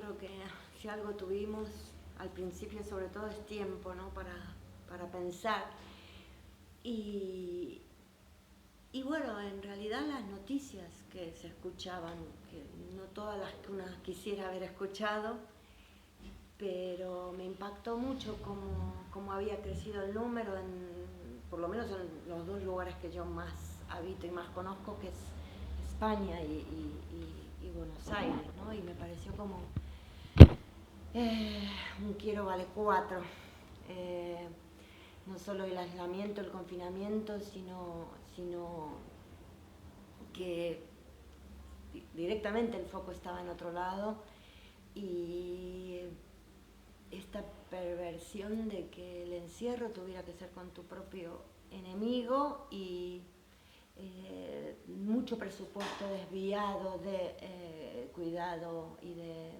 creo que si algo tuvimos al principio sobre todo es tiempo, ¿no? Para pensar. Y, y bueno, en realidad las noticias que se escuchaban, que no todas las que una quisiera haber escuchado, pero me impactó mucho cómo había crecido el número, por lo menos en los dos lugares que yo más habito y más conozco, que es España y Buenos Aires, ¿no? Y me pareció como un quiero vale cuatro. Eh, no solo el aislamiento, el confinamiento, sino que directamente el foco estaba en otro lado y esta perversión de que el encierro tuviera que ser con tu propio enemigo y mucho presupuesto desviado de cuidado y de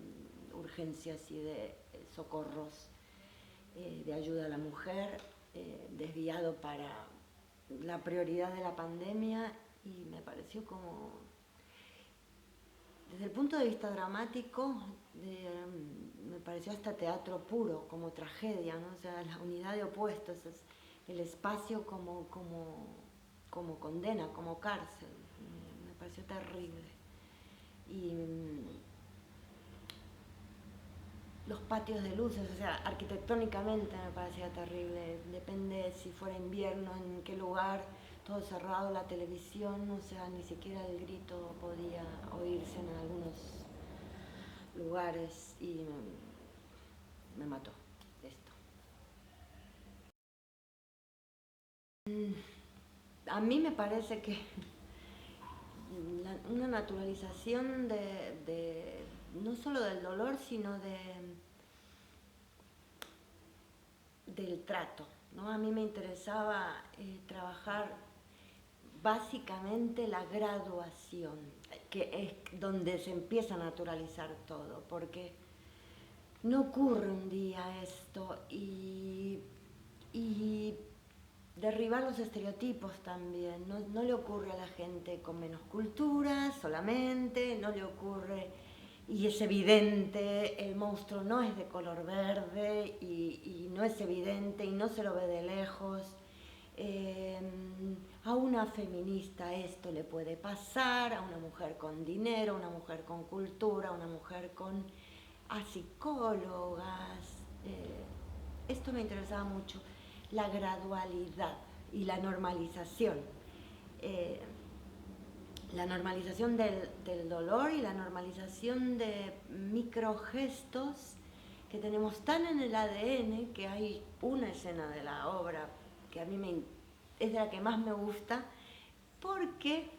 urgencias y de socorros, de ayuda a la mujer, desviado para la prioridad de la pandemia, y me pareció como, desde el punto de vista dramático, me pareció hasta teatro puro, como tragedia, ¿no? O sea, la unidad de opuestos, es el espacio como condena, como cárcel. Me pareció terrible. Y los patios de luces, o sea, arquitectónicamente me parecía terrible. Depende si fuera invierno, en qué lugar, todo cerrado, la televisión, o sea, ni siquiera el grito podía oírse en algunos lugares y me mató esto. A mí me parece que una naturalización no solo del dolor, sino del trato, ¿no? A mí me interesaba trabajar básicamente la graduación, que es donde se empieza a naturalizar todo, porque no ocurre un día esto y derribar los estereotipos también. No le ocurre a la gente con menos cultura solamente, no le ocurre, y es evidente, el monstruo no es de color verde y no es evidente y no se lo ve de lejos. A una feminista esto le puede pasar, a una mujer con dinero, a una mujer con cultura, a una mujer a psicólogas. Esto me interesaba mucho, la gradualidad y la normalización. Eh, la normalización del dolor y la normalización de microgestos que tenemos tan en el ADN, que hay una escena de la obra que a mí es de la que más me gusta, porque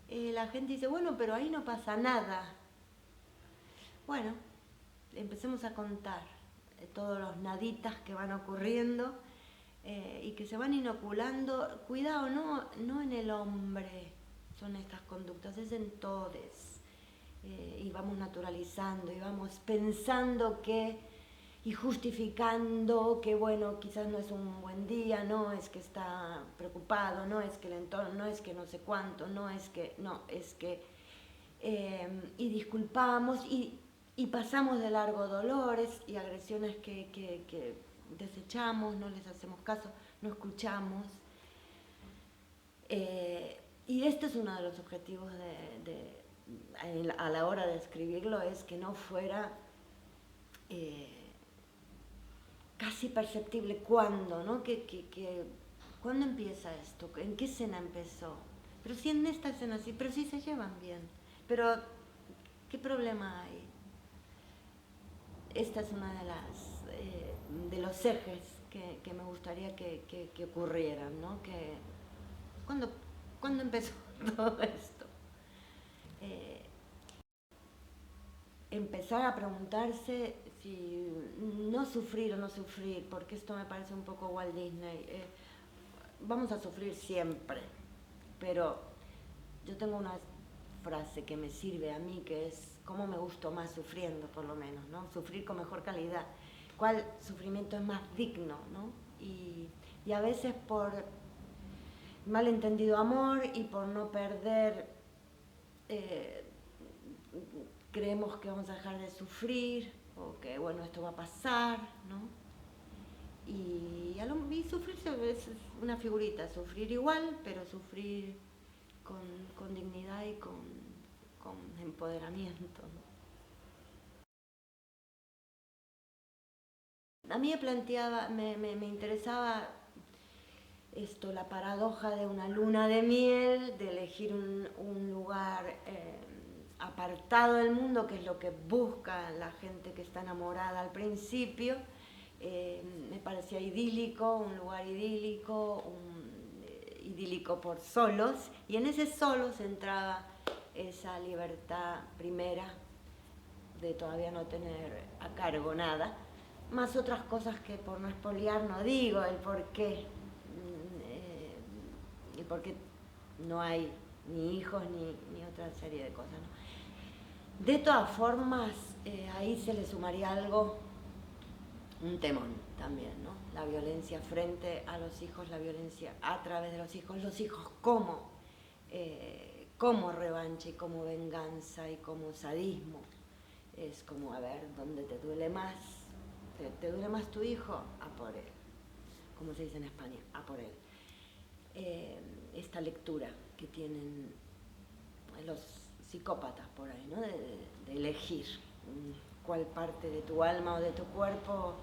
la gente dice, bueno, pero ahí no pasa nada. Bueno, empecemos a contar todos los naditas que van ocurriendo y que se van inoculando. Cuidado, no en el hombre son estas conductas, es en todes. Y vamos naturalizando y vamos pensando y justificando que bueno, quizás no es un buen día, no es que está preocupado, no es que el entorno, no es que no sé cuánto, no es que, y disculpamos y pasamos de largo dolores y agresiones que desechamos, no les hacemos caso, no escuchamos. Y este es uno de los objetivos a la hora de escribirlo, es que no fuera casi perceptible cuándo, ¿no? ¿Cuándo empieza esto? ¿En qué escena empezó? Pero si en esta escena sí, pero sí se llevan bien. Pero, ¿qué problema hay? Esta es una de los ejes que me gustaría que ocurrieran, ¿no? ¿Cuándo empezó todo esto? Empezar a preguntarse si no sufrir o no sufrir, porque esto me parece un poco Walt Disney. Vamos a sufrir siempre, pero yo tengo una frase que me sirve a mí, que es cómo me gusto más sufriendo, por lo menos, ¿no? Sufrir con mejor calidad. ¿Cuál sufrimiento es más digno, ¿no? Y a veces por malentendido amor y por no perder creemos que vamos a dejar de sufrir, o que bueno, esto va a pasar, ¿no? Y sufrir es una figurita, sufrir igual, pero sufrir con dignidad y con empoderamiento, ¿no? A mí me interesaba esto, la paradoja de una luna de miel, de elegir un lugar apartado del mundo, que es lo que busca la gente que está enamorada al principio. Me parecía idílico, un lugar idílico, idílico por solos, y en ese solos entraba esa libertad primera de todavía no tener a cargo nada, más otras cosas que por no expoliar no digo, el por qué no hay ni hijos ni otra serie de cosas, ¿no? De todas formas, ahí se le sumaría algo, un temón también, ¿no? La violencia frente a los hijos, la violencia a través de los hijos como revancha y como venganza y como sadismo. Es como, a ver, ¿dónde te duele más? ¿Te duele más tu hijo? A por él. Como se dice en España, a por él. Esta lectura que tienen los psicópatas por ahí, ¿no? De elegir cuál parte de tu alma o de tu cuerpo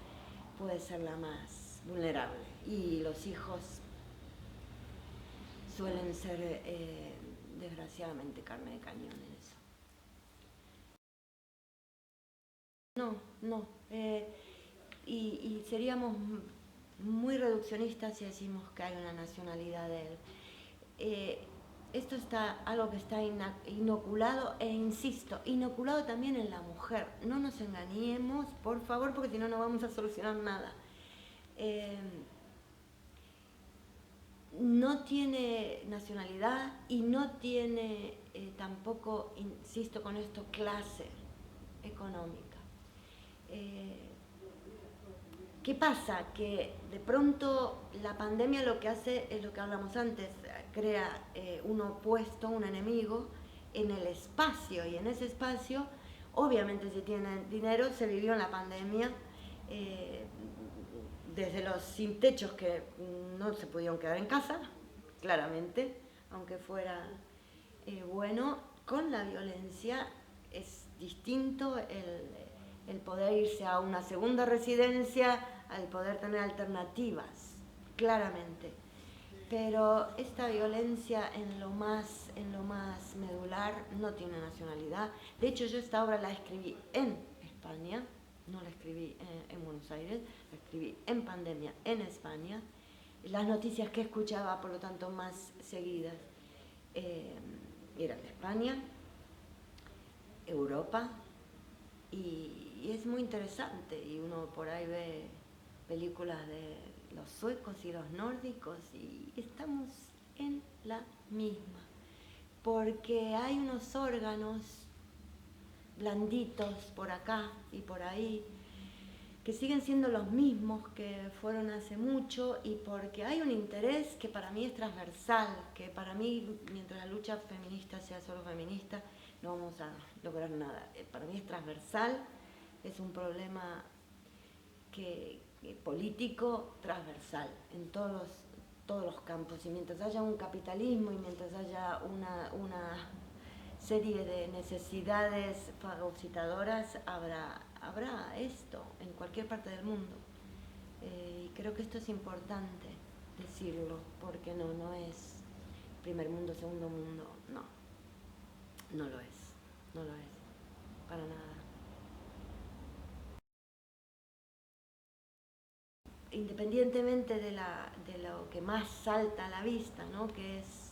puede ser la más vulnerable. Y los hijos suelen ser, desgraciadamente, carne de cañón en eso. No. Y seríamos muy reduccionistas si decimos que hay una nacionalidad de él. Esto está algo que está inoculado, e insisto, inoculado también en la mujer. No nos engañemos, por favor, porque si no, no vamos a solucionar nada. No tiene nacionalidad y no tiene tampoco, insisto con esto, clase económica. ¿Qué pasa? Que de pronto la pandemia lo que hace es lo que hablamos antes, crea un opuesto, un enemigo en el espacio, y en ese espacio, obviamente si tienen dinero, se vivió en la pandemia, desde los sin techos que no se pudieron quedar en casa, claramente, aunque fuera bueno, con la violencia es distinto el poder irse a una segunda residencia, al poder tener alternativas, claramente. Pero esta violencia en lo más medular no tiene nacionalidad. De hecho, yo esta obra la escribí en España, no la escribí en Buenos Aires, la escribí en pandemia en España. Las noticias que escuchaba, por lo tanto, más seguidas eran de España, Europa, y es muy interesante, y uno por ahí ve películas de los suecos y los nórdicos y estamos en la misma, porque hay unos órganos blanditos por acá y por ahí que siguen siendo los mismos que fueron hace mucho, y porque hay un interés que para mí es transversal, que para mí, mientras la lucha feminista sea solo feminista, no vamos a lograr nada. Para mí es transversal, es un problema político transversal en todos los campos, y mientras haya un capitalismo y mientras haya una serie de necesidades fagocitadoras, habrá esto en cualquier parte del mundo. Y creo que esto es importante decirlo, porque no es primer mundo, segundo mundo, no lo es, para nada. Independientemente de lo que más salta a la vista, ¿no? Que es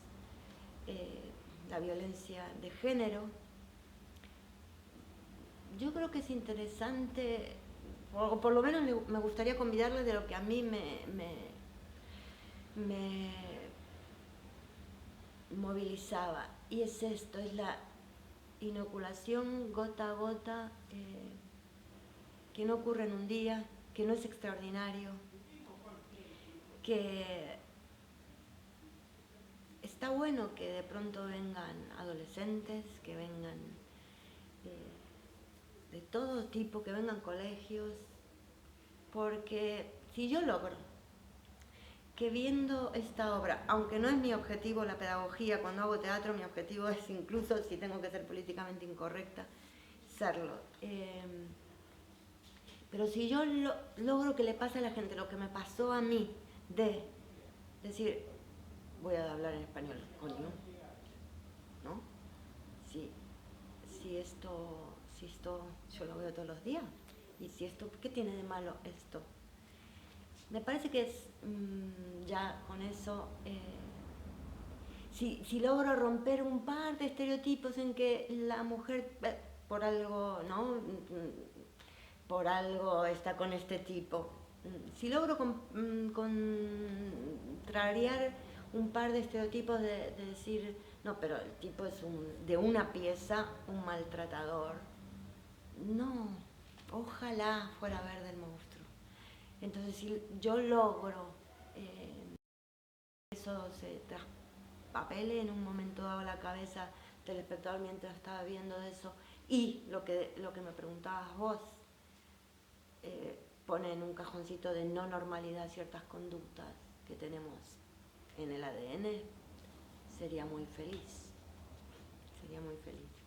la violencia de género, yo creo que es interesante, o por lo menos me gustaría convidarle de lo que a mí me movilizaba, y es esto, es la inoculación gota a gota, que no ocurre en un día, que no es extraordinario, que está bueno que de pronto vengan adolescentes, que vengan de todo tipo, que vengan colegios, porque si yo logro que viendo esta obra, aunque no es mi objetivo la pedagogía, cuando hago teatro mi objetivo es, incluso si tengo que ser políticamente incorrecta, serlo. Pero si yo logro que le pase a la gente lo que me pasó a mí, de decir, voy a hablar en español, coño, ¿no? Si esto yo lo veo todos los días, y si esto, ¿qué tiene de malo esto? Me parece que es ya con eso, si logro romper un par de estereotipos en que la mujer por algo, ¿no? Por algo está con este tipo. Si logro contrariar un par de estereotipos de decir, no, pero el tipo es de una pieza un maltratador. No, ojalá fuera verde el monstruo. Entonces, si yo logro eso se traspapele en un momento dado la cabeza del espectador mientras estaba viendo eso, y lo que me preguntabas vos, pone en un cajoncito de no normalidad ciertas conductas que tenemos en el ADN, sería muy feliz, sería muy feliz.